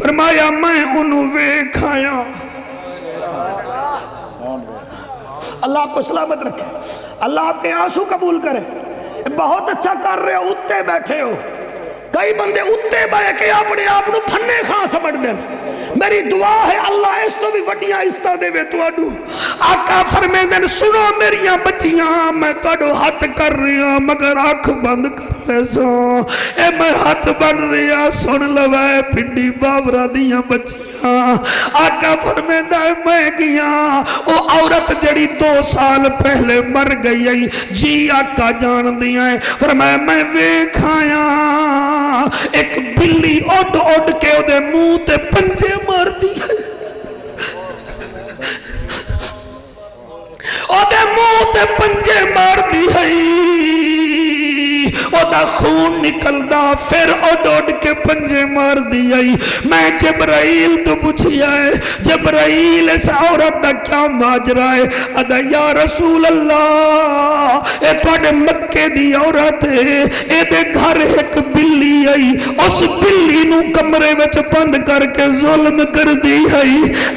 فرمایا میں انہوں ویکھایا. اللہ آپ کو سلامت رکھے, اللہ آپ کے آنسو قبول کرے. بہت اچھا کر رہے ہو, اتے بیٹھے ہو. کئی بندے اتے بے کے اپنے آپ کو پھنے خان سمجھ دیں. میری دعا ہے اللہ اس تو بھی وڈیاں عزتاں دے تو اڈو. آقا فرمیندن سنو میریاں بچیاں, میں کڈو ہاتھ کر رہا مگر آنکھ بند کر لے سو. اے میں ہاتھ بن رہا سن لوائے پنڈی باورا دیاں بچیاں. آقا فرمیندہ میں گیا او عورت جڑی 2 سال پہلے مر گئی جی آقا جان دیا ہے. فرمایا میں ویکھایا ایک بلی اڈ اڈ کے او دے منہ تے پنجے مار دی ہے. او دے منہ تے پنجے مار دی ہے. او دا خون نکل دا پھر اڈ اڈ کے پنجے مار دی ہے. میں جبرائیل تو پوچھیا ہے جبرائیل اس عورت دا کیا ماجرا ہے؟ ادا یا رسول اللہ اے پڑے مکے دی عورت ہے, اے دے گھر ایک بلی آئی, اس بلی نو کمرے وچ بند کر کے ظلم کر دی ہے.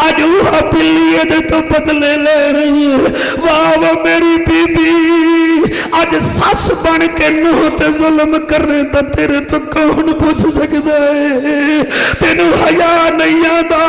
اج وہ بلی دے تو بدلے لے رہی ہے. واہ واہ میری بی بی, اج سس بن کے نو تے ظلم کر رہے تو تیرے تو کون پوچھ سکتا ہے؟ تینو حیا نہیں آتا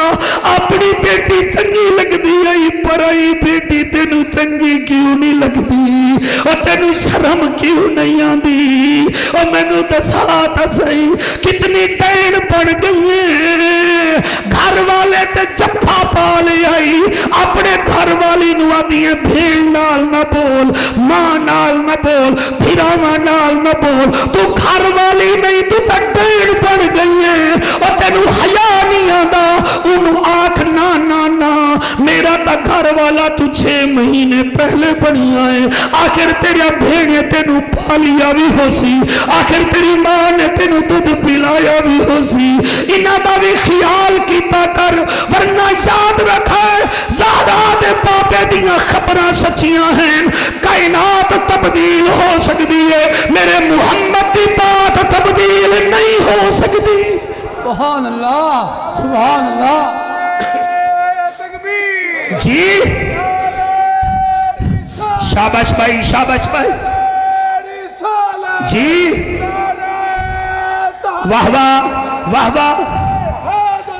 اپنی بیٹی چنگی لگ دی ہے پر آئی بیٹی تینو چنگی کیوں نہیں لگ دی؟ اور تینو شرم کیوں نہیں آندی؟ اور میں نو دساتا صحیح کتنی ٹین پڑ گئی ہے. گھر والے تے جفا پا لے آئی, اپنے گھر والی نو آدھی ہے بھیڑ نال نہ بول, ماں نال نہ بول, بھیراواں نال نہ بول. تو گھر والی نہیں تو تک بھیڑ پڑ گئی ہے اور تینو حیا نہیں آندا. انہوں آنکھ نا نا نا میرا تا گھر والا تو 6 مہینے پہلے بنی آئے. آخر تیریا بھیڑے تینو پالیا بھی ہو سی, آخر تیری ماں نے تینو دودھ پلایا بھی ہو سی. انہاں دا بھی خیال کیتا کر ورنہ یاد رکھا ہے زہرا دے پاپے دیاں خبراں سچیاں ہیں. کائنات تبدیل ہو سکتی ہے, میرے محمد دی بات تبدیل نہیں ہو سکتی. سبحان اللہ سبحان اللہ. جی شاباش بھائی شاباش بھائی. جی واہ واہ واہ واہ.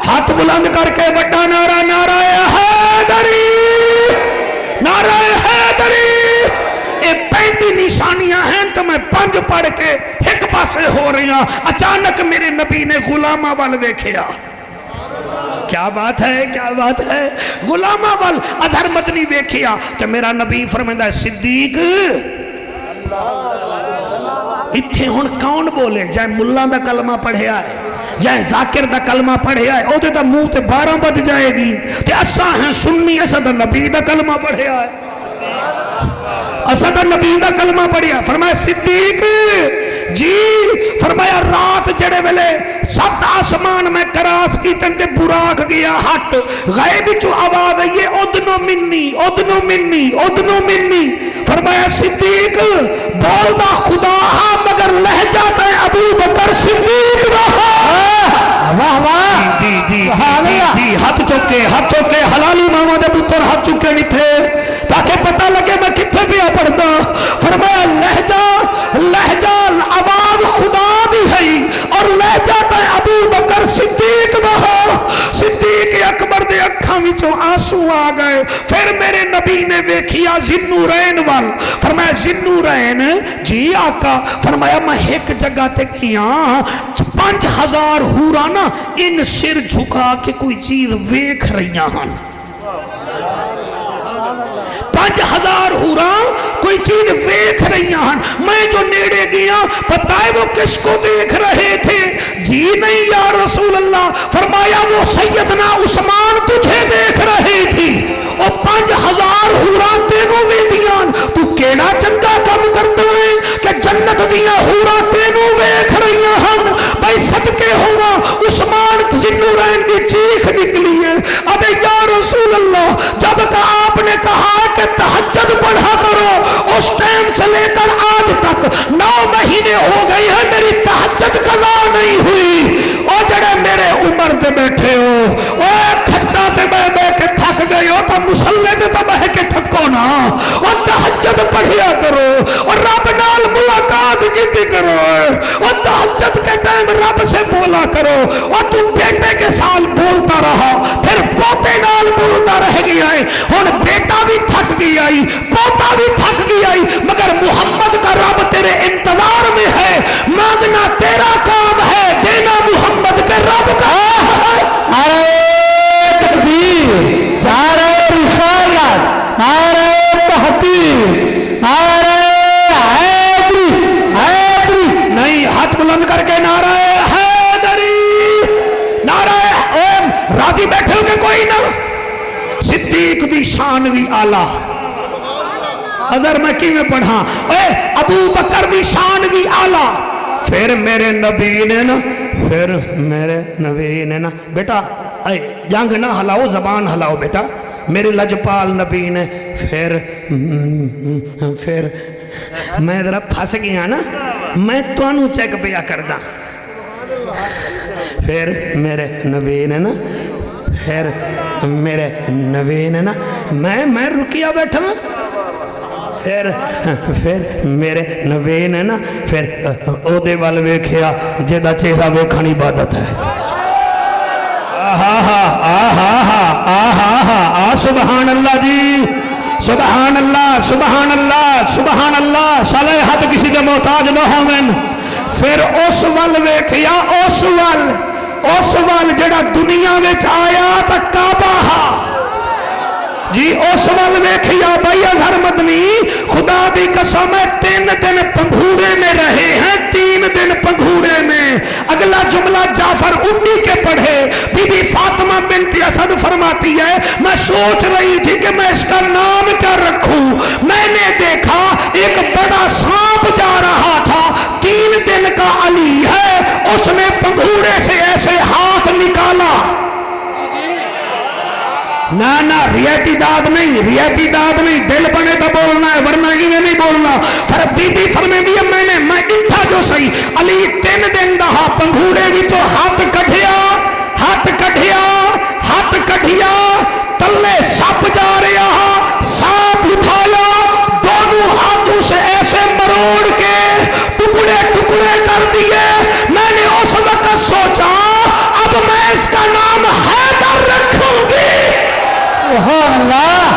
ہاتھ بلند کر کے بڑا نعرہ نعرہ حیدری نعرہ حیدری. اے 35 نشانیاں ہیں تو میں 5 پڑھ کے ایک پاسے ہو رہی ہیں. اچانک میرے نبی نے غلامہ وال ویکھیا. کیا بات ہے کیا بات ہے. غلامہ وال اظہر مدنی ویکھیا کہ میرا نبی فرمائندا ہے صدیق اتھے ہن کون بولے جائے ملہ دا کلمہ پڑھیا ہے جائے ذاکر دا کلمہ پڑھیا ہے او دے دا منہ تے 12 بج جائے گی. تے اساں ہیں سنی اساں دا نبی دا کلمہ پڑھیا ہے, اساں دا نبی دا کلمہ پڑھیا. فرمایا صدیق جی. فرمایا رات جڑے ویلے 7 آسمان میں کراس کی تن تے براق گیا ہٹ غیب چو آواز آئیے ادنو منی ادنو منی ادنو منی. فرمایا صدیق بول دا خدا ہاں مگر لہجہ تے ابو بکر صدیق رہا. واہ واہ. جی جی جی جی ہاتھ چوکے حلالی ماما دے پتر ہاتھ چکے نہیں تھے تاکہ پتہ لگے میں کتنے پیا پڑھتا. فرمایا لہجہ آواز خدا بھی ہے اور لہجہ تے ابو بکر صدیق رہا. صدیق اکبر دے اکھاں وچوں آنسو آ گئے. پھر میرے نبی نے ویکھیا ذنورین وال. فرمایا ذنورین جی آقا. فرمایا میں ایک جگہ تے گیا 5000 حوراں نا ان سر جھکا کے کوئی چیز ویکھ رہیاں ہن. 5000 حوراں کوئی چیز ویکھ رہی ہیں. میں جو نیڑے گیا پتہ ہے وہ کس کو دیکھ رہے تھے؟ جی نہیں یا رسول اللہ. فرمایا وہ سیدنا عثمان تجھے دیکھ رہی تھی. اور 5000 حوراں تینوں ویکھیاں. تو کیڑا چنگا کم کرتا ہے کہ جنت دیاں حوراں تینوں ویکھ رہی ہیں. بھائی صدقے ہوا عثمان ذنورین کی چیخ نکلی ہے. ابے یا رسول اللہ جب کہ آپ نے کہا کہ تہجد پڑھا کرو اس ٹائم سے لے کر آج تک 9 مہینے ہو گئی ہیں میری تہجد قضا نہیں ہوئی. اور جڑے میرے عمر دے بیٹھے تہجد پڑھیا کرو اور رب نال ملاقات کی کرو اور تہجد کے ٹائم رب سے بولا کرو اور تم بیٹے کے ساتھ بولتا رہا پھر پوتے نال بولتا رہ گیا ہے اور بیٹا بھی تھک گیا ہے پوتا بھی تھک گیا ہے مگر محمد کا رب تیرے انتظار میں ہے مانگنا تیرا کام ہے دینا محمد کے رب کا ہے نعرہ تکبیر نعرہ رسالت نعرہ تحقیق نعرہ حیدری حیدری نہیں ہاتھ بلند کر کے نعرہ حیدری نعرہ راضی بیٹھے ہو کہ کوئی نہ صدیق دی شان بھی آلہ حضر میں کی میں پڑھا ابو بکر دی شان بھی آلہ پھر میرے نبی نے نا پھر میرے نبی نے نا بیٹا جنگ نہ ہلاؤ زبان ہلاؤ بیٹا میرے لجپال نبی نے پھر میں ذرا پھنس گیا نا میں تو انو چیک پیا کردہ پھر میرے نبی نے نا پھر میرے نبی نے نا میں رکیا بیٹھا ہوں پھر میرے نبی نے نا پھر او دے وال ویکھیا جیدہ چہرہ ویکھن عبادت ہے سبحان اللہ جی سبحان اللہ سبحان اللہ سبحان اللہ شالے ہاتھ کسی کے محتاج نہ ہومن پھر اس وال ویکھیا اس وال جڑا دنیا میں آیا تا کعبہ جی اس وال ویکھیا بھائی اظہر مدنی خدا دی قسم ہے 3 دن پنگھوڑے میں رہے ہیں 3 دن پنگھوڑے میں اگلا جملہ جعفر اٹھی کے پڑھے بی بی فاطمہ بنت اسد فرماتی ہے میں سوچ رہی تھی کہ میں اس کا نام کیا رکھوں میں نے دیکھا ایک بڑا سانپ جا رہا تھا 3 دن کا علی ہے اس نے پنگھوڑے سے ایسے ہاتھ نکالا نہ ریاتی داد نہیں دل بنے تو بولنا ہے ورنہ یہ نہیں بولنا پھر بی بی فرمے بھی میں اٹھا جو سہی علی 3 دن دا پنگھوڑے وچوں ہاتھ کڈھیا تلے سپ جا رہا سانپ اٹھایا دونوں ہاتھوں سے ایسے مروڑ کے ٹکڑے کر دیے میں نے اس وقت سوچا اب میں اس کا نام حیدر رکھوں گی سبحان اللہ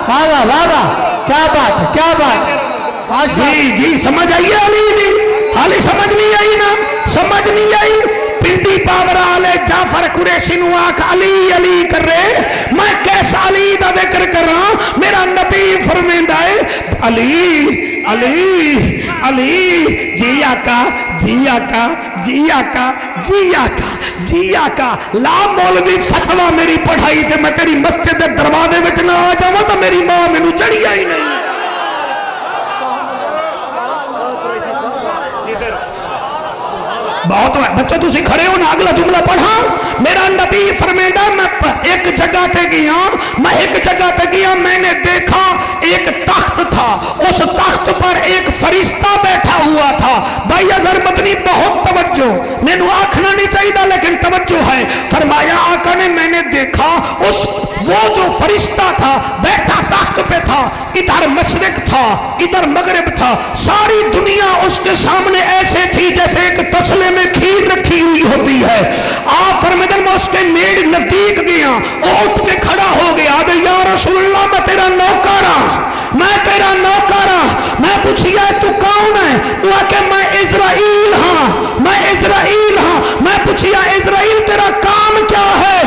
واہ واہ کیا بات جی سمجھ آئیے علی جی حالی سمجھ نہیں آئی نا سمجھ نہیں آئی پنڈی پاورا آلے جعفر قریشی نو آکھ علی کر رہے میں کیسا علی دا ذکر کر رہا میرا نبی فرمیندہ ہے علی جی آقا لا مولوی فتوہ میری پڑھائی تے میں تیری مسجد دروازے وچ نہ آ جاواں تو میری ماں مینوں چڑھی آئی نہیں بہت بچہ تسی کھڑے ہو نا اگلا جملہ پڑھا میرا نبی فرمیندہ میں ایک جگہ تے گیا میں نے دیکھا ایک تخت تھا اس تخت پر ایک فرشتہ بیٹھا ہوا تھا بھائی اظہر مدنی بہت توجہ میں نو آکھنا نہیں چاہیے لیکن توجہ ہے فرمایا آقا نے میں نے دیکھا وہ جو فرشتہ تھا بیٹھا تخت پہ تھا ادھر مشرق تھا ادھر مغرب تھا ساری دنیا اس کے سامنے ایسے تھی جیسے ایک تسلے میں کھیر رکھی ہوئی ہوتی ہے آپ فرمیدن میں اس کے نیڑ نزدیک گیا وہ اٹھ کے کھڑا ہو گیا یا رسول اللہ میں تیرا نوکر ہاں میں پوچھیا تو کون ہے وہ کہ میں اسرائیل ہاں میں پوچھیا اسرائیل تیرا کام کیا ہے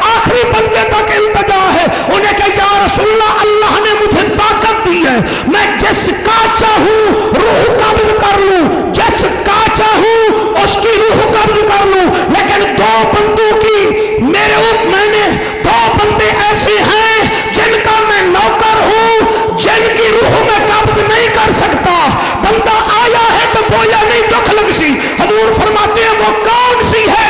آخری بندے تک التجا ہے انہیں کہ یا رسول اللہ نے مجھے طاقت دی ہے میں جس کا چاہوں روح قبض کر لوں جس کا چاہوں اس کی روح قبض کر لوں لیکن 2 بندوں کی میں نے 2 بندے ایسے ہیں جن کا میں نوکر ہوں جن کی روح میں قبض نہیں کر سکتا بندہ آیا ہے تو بولا نہیں دکھ لگ سی حضور فرماتے ہیں وہ کون سی ہے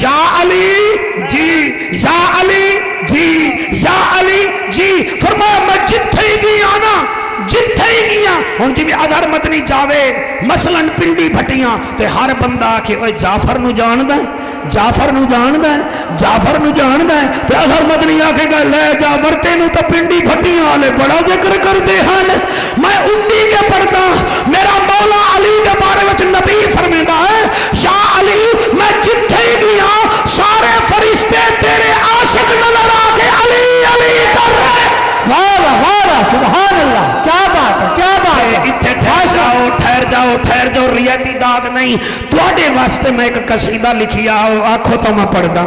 یا علی جی، یا علی جی، یا علی جی، فرمایا میں جتھے ہی گیا نا، جتھے ہی گیا ہن جی اظہر مدنی جاوے مثلا پنڈی بھٹیاں تے ہر بندہ کہ اوے جعفر نو جاندا ہے، جعفر نو جاندا ہے، جعفر نو جاندا ہے، تے اظہر مدنی آکھے گا لے جعفر تینوں تو پنڈی بھٹیاں والے بڑا ذکر کردے ہن، میں اٹھی کے پڑھدا میرا مولا علی دے بارے وچ نبی فرمیندا ہے یا علی میں جتھے ہی گیا سارے فرشتے تیرے عاشق نظر آ کے علی علی کر رہے۔ واہ واہ سبحان اللہ، کیا بات ہے، کیا بات ہے۔ اتھے ٹھہر جاؤ ٹھہر جاؤ، ریاتی داد نہیں، تواڈے واسطے میں ایک قصیدہ لکھیا آکھو تو میں پڑھدا،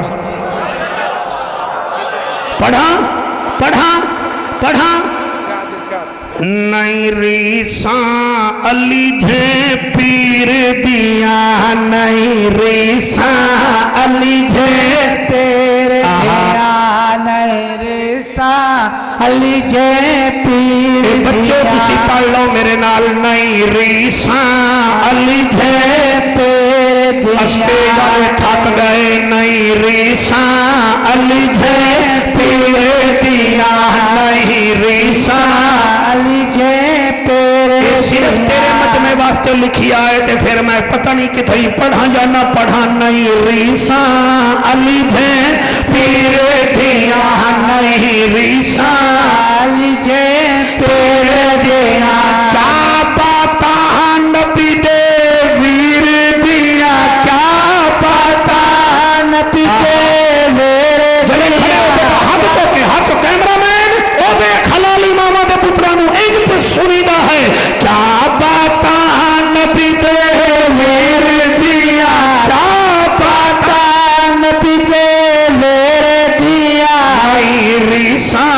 پڑھا پڑھا پڑھا نہیں ریساں علی جھے پیر دیا، نہیں ریساں علی جھے پیر دیا، نہیں ریسا علی جے پیر دیا۔ بچوں کسی پڑھ لو میرے نال، نہیں ریساں علی جھے پیر دیا، اسٹیج والے تھک گئے، نہیں ریساں علی جھے پیر دیا، نہیں ریساں علی جے پیر دیا۔ صرف تیرے مجمع واسطے لکھی آئے تے پھر میں پتہ نہیں کتھائی پڑھا یا نہ پڑھا، نہیں ریساں علی جھے پیر دیا، نہیں ریساں علی جے پیر دیا۔ کیا باتا نبی دے ویر دیا، کیا باتا نبی دے میرے جلے کھڑے ہو بیٹا ہاتھ چوکے کیمرہ مین او بے خلالی ماما دے پترانو ایک پر سنیدہ ہے، کیا باتا نبی دے ویر دیا، کیا باتا نبی دے میرے دیا، نہیں ریساں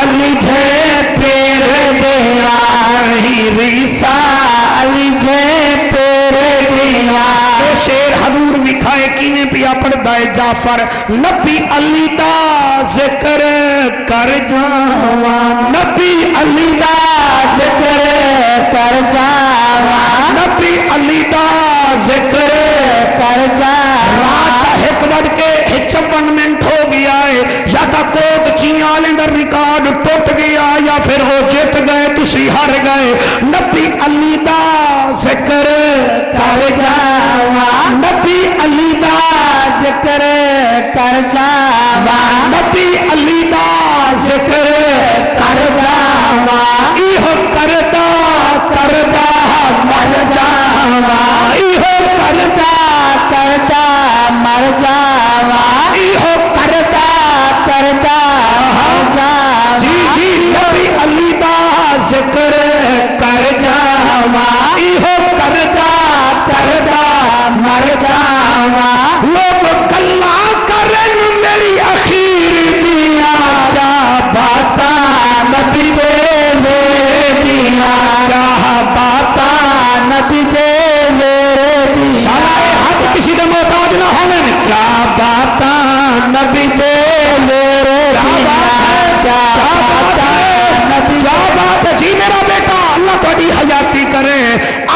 علی جھے پیر دیا، نہیں ریساں علی جے پیر دیا۔ اے شیر حضور وکھائے کینے پیا پڑھدا ہے جعفر، نبی علی دا ذکر کر جاواں، نبی علی دا ذکر کر جاواں، نبی علی دا ذکر کر جاواں۔ رات ایک بڑھ کے 56 منٹ ہو گیا ہے، یا تا کوٹ چیاں والے دا ریکارڈ ٹوٹ گیا یا پھر وہ جیت گئے تسی ہار گئے، نبی علی دا ذکر کر جاواں، نبی علی دا ذکر کر جاواں، نبی علی دا ذکر کر جاواں، ایہو کردا کردا مر جاواں، ایہو کردا کردا مر جاواں، ایہو کردا کردا مر جاواں۔ جی جی نبی علی دا ذکر کر جاواں، ایہو کردا کردا مر جاواں۔ لوگ گلا کرن میری اخیر دیا، کیا باتاں نبی دے میرے دیا، کیا باتاں نبی دے میرے دیا۔ سارے حد کسی دے محتاج نہ ہونے، کیا باتاں نبی دے میرے دیا، کیا بات ہے، کیا بات ہے جی میرا بیٹا، اللہ تھوڑی حیاتی کرے،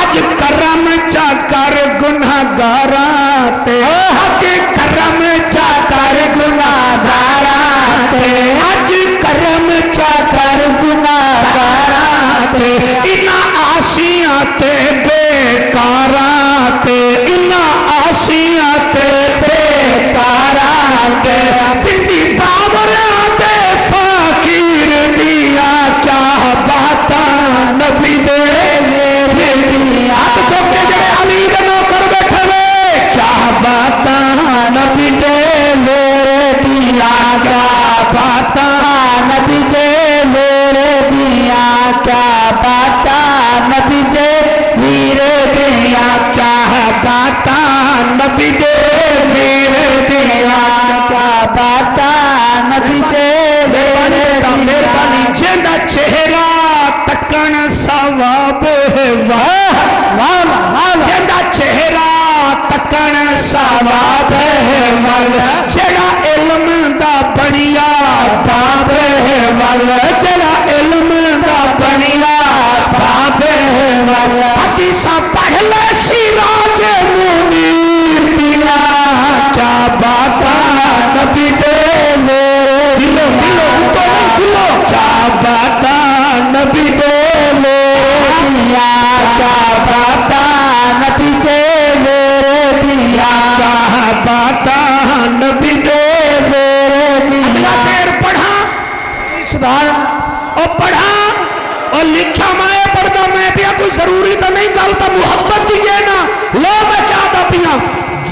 اج کرم چا کر گناہگاراں تے، اج کرم چا کر گناہگاراں تے، اج کرم چا کر گناہگاراں تے، انہاں آسیاں تے بیکاراں تے، انہاں آسیاں تے بیکاراں تے، پنڈی باوراں تے فقیر دیا، کیا باتاں نبی دے میرے دیا۔ ہاتھ چوکے جڑے علی دے نوکر بیٹھے وے، کیا باتاں نبی دے میرے دیا، کیا باتاں نبی دے میرے دیا، کیا باتاں نبی دے میرے دیا، کیا باتاں نبی دے میرے دیا، کیا باتاں نبی دے میرے مہربانی جیندہ چہرہ تکن ثواب واہ واہ واہ، جیندہ چہرہ تکن ثواب ول، جڑا علم دا بنیا باب ول، جڑا علم دا بنیا باب ول، حدیثاں پڑھ لے سراج منیر دیا، کیا